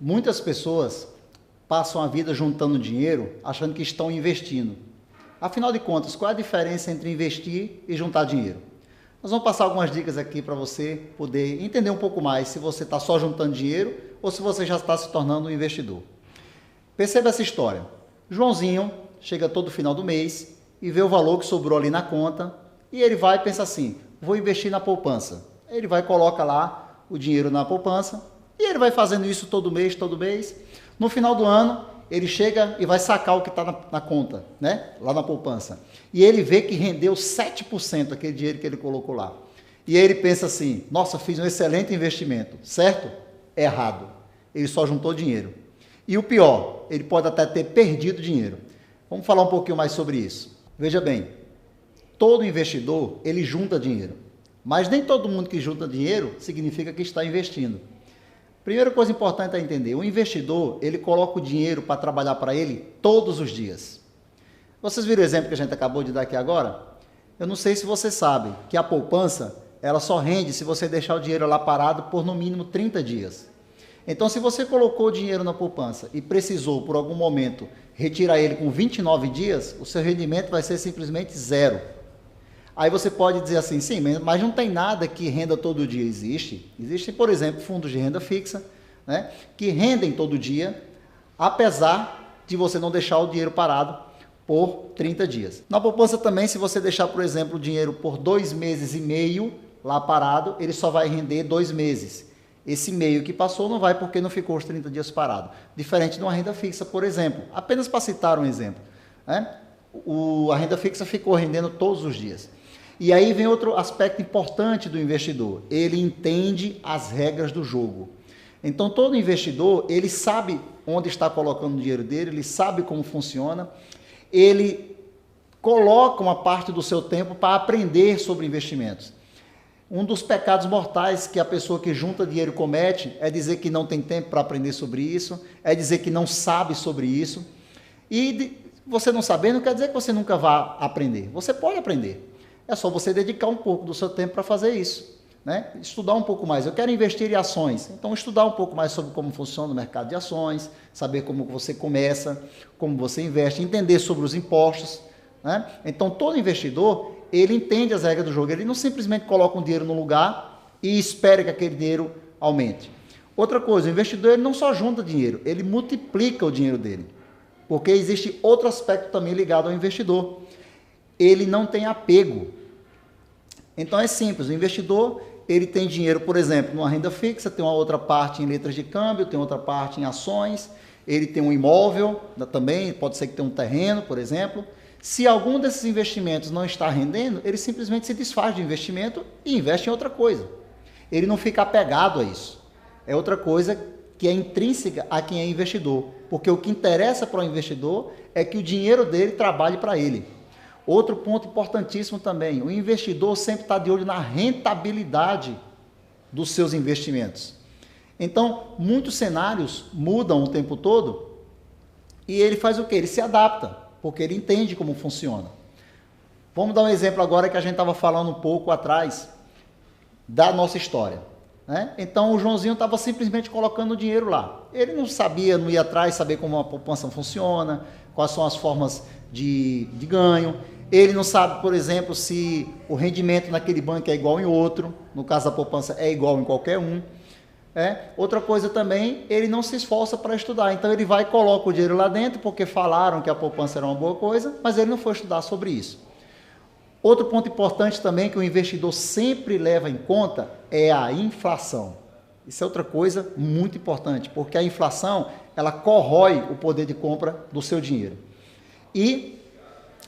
Muitas pessoas passam a vida juntando dinheiro achando que estão investindo. Afinal de contas, qual é a diferença entre investir e juntar dinheiro? Nós vamos passar algumas dicas aqui para você poder entender um pouco mais se você está só juntando dinheiro ou se você já está se tornando um investidor. Perceba essa história. Joãozinho chega todo final do mês e vê o valor que sobrou ali na conta e ele vai e pensa assim, vou investir na poupança. Ele vai e coloca lá o dinheiro na poupança e ele vai fazendo isso todo mês, todo mês. No final do ano, ele chega e vai sacar o que está na conta, né? Lá na poupança. E ele vê que rendeu 7% aquele dinheiro que ele colocou lá. E aí ele pensa assim, nossa, fiz um excelente investimento, certo? Errado. Ele só juntou dinheiro. E o pior, ele pode até ter perdido dinheiro. Vamos falar um pouquinho mais sobre isso. Veja bem, todo investidor, ele junta dinheiro. Mas nem todo mundo que junta dinheiro significa que está investindo. Primeira coisa importante a entender, o investidor, ele coloca o dinheiro para trabalhar para ele todos os dias. Vocês viram o exemplo que a gente acabou de dar aqui agora? Eu não sei se você sabe que a poupança, ela só rende se você deixar o dinheiro lá parado por no mínimo 30 dias. Então, se você colocou o dinheiro na poupança e precisou, por algum momento, retirar ele com 29 dias, o seu rendimento vai ser simplesmente zero. Aí você pode dizer assim, sim, mas não tem nada que renda todo dia. Existem, por exemplo, fundos de renda fixa, né, que rendem todo dia, apesar de você não deixar o dinheiro parado por 30 dias. Na poupança também, se você deixar, por exemplo, o dinheiro por 2 meses e meio lá parado, ele só vai render 2 meses. Esse meio que passou não vai porque não ficou os 30 dias parado. Diferente de uma renda fixa, por exemplo. Apenas para citar um exemplo, né? A renda fixa ficou rendendo todos os dias. E aí vem outro aspecto importante do investidor. Ele entende as regras do jogo. Então, todo investidor, ele sabe onde está colocando o dinheiro dele, ele sabe como funciona, ele coloca uma parte do seu tempo para aprender sobre investimentos. Um dos pecados mortais que a pessoa que junta dinheiro comete é dizer que não tem tempo para aprender sobre isso, é dizer que não sabe sobre isso. E você não saber não quer dizer que você nunca vá aprender. Você pode aprender. É só você dedicar um pouco do seu tempo para fazer isso, né? Estudar um pouco mais. Eu quero investir em ações, então estudar um pouco mais sobre como funciona o mercado de ações, saber como você começa, como você investe, entender sobre os impostos, né? Então todo investidor, ele entende as regras do jogo, ele não simplesmente coloca um dinheiro no lugar e espera que aquele dinheiro aumente. Outra coisa, o investidor ele não só junta dinheiro, ele multiplica o dinheiro dele, porque existe outro aspecto também ligado ao investidor. Ele não tem apego. Então é simples, o investidor, ele tem dinheiro, por exemplo, numa renda fixa, tem uma outra parte em letras de câmbio, tem outra parte em ações, ele tem um imóvel também, pode ser que tenha um terreno, por exemplo. Se algum desses investimentos não está rendendo, ele simplesmente se desfaz do investimento e investe em outra coisa. Ele não fica apegado a isso. É outra coisa que é intrínseca a quem é investidor, porque o que interessa para o investidor é que o dinheiro dele trabalhe para ele. Outro ponto importantíssimo também, o investidor sempre está de olho na rentabilidade dos seus investimentos. Então, muitos cenários mudam o tempo todo e ele faz o quê? Ele se adapta, porque ele entende como funciona. Vamos dar um exemplo agora que a gente estava falando um pouco atrás da nossa história, né? Então, o Joãozinho estava simplesmente colocando o dinheiro lá. Ele não sabia, não ia atrás, saber como a poupança funciona, quais são as formas de ganho. Ele não sabe, por exemplo, se o rendimento naquele banco é igual em outro, no caso da poupança é igual em qualquer um. Outra coisa também, ele não se esforça para estudar, então ele vai e coloca o dinheiro lá dentro, porque falaram que a poupança era uma boa coisa, mas ele não foi estudar sobre isso. Outro ponto importante também que o investidor sempre leva em conta é a inflação. Isso é outra coisa muito importante, porque a inflação, ela corrói o poder de compra do seu dinheiro. E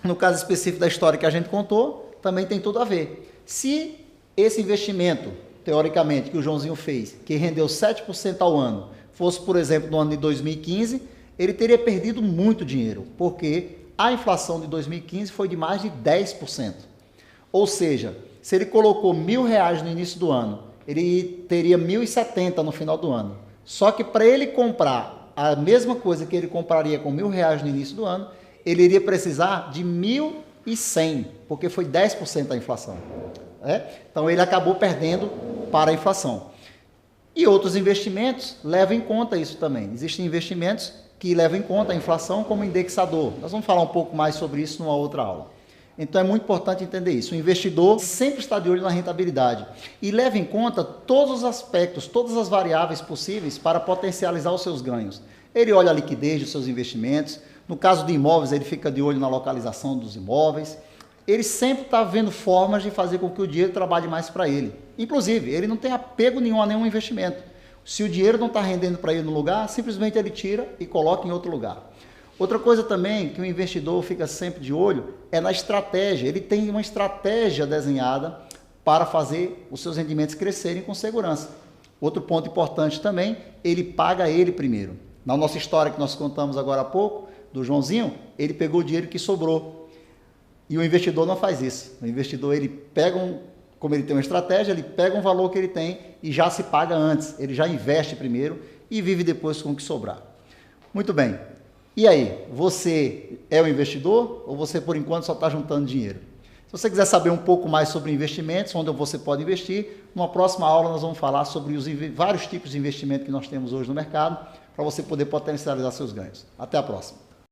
no caso específico da história que a gente contou, também tem tudo a ver. Se esse investimento, teoricamente, que o Joãozinho fez, que rendeu 7% ao ano, fosse, por exemplo, no ano de 2015, ele teria perdido muito dinheiro, porque a inflação de 2015 foi de mais de 10%. Ou seja, se ele colocou R$1.000 no início do ano, ele teria 1.070 no final do ano. Só que para ele comprar a mesma coisa que ele compraria com R$1.000 no início do ano, ele iria precisar de 1.100, porque foi 10% a inflação. Então, ele acabou perdendo para a inflação. E outros investimentos levam em conta isso também. Existem investimentos que levam em conta a inflação como indexador. Nós vamos falar um pouco mais sobre isso numa outra aula. Então é muito importante entender isso. O investidor sempre está de olho na rentabilidade e leva em conta todos os aspectos, todas as variáveis possíveis para potencializar os seus ganhos. Ele olha a liquidez dos seus investimentos. No caso de imóveis, ele fica de olho na localização dos imóveis. Ele sempre está vendo formas de fazer com que o dinheiro trabalhe mais para ele. Inclusive, ele não tem apego nenhum a nenhum investimento. Se o dinheiro não está rendendo para ele no lugar, simplesmente ele tira e coloca em outro lugar. Outra coisa também que o investidor fica sempre de olho é na estratégia. Ele tem uma estratégia desenhada para fazer os seus rendimentos crescerem com segurança. Outro ponto importante também, ele paga ele primeiro. Na nossa história que nós contamos agora há pouco, do Joãozinho, ele pegou o dinheiro que sobrou. E o investidor não faz isso. O investidor, ele pega como ele tem uma estratégia, ele pega um valor que ele tem e já se paga antes. Ele já investe primeiro e vive depois com o que sobrar. Muito bem. E aí, você é um investidor ou você, por enquanto, só está juntando dinheiro? Se você quiser saber um pouco mais sobre investimentos, onde você pode investir, numa próxima aula nós vamos falar sobre os vários tipos de investimento que nós temos hoje no mercado, para você poder potencializar seus ganhos. Até a próxima.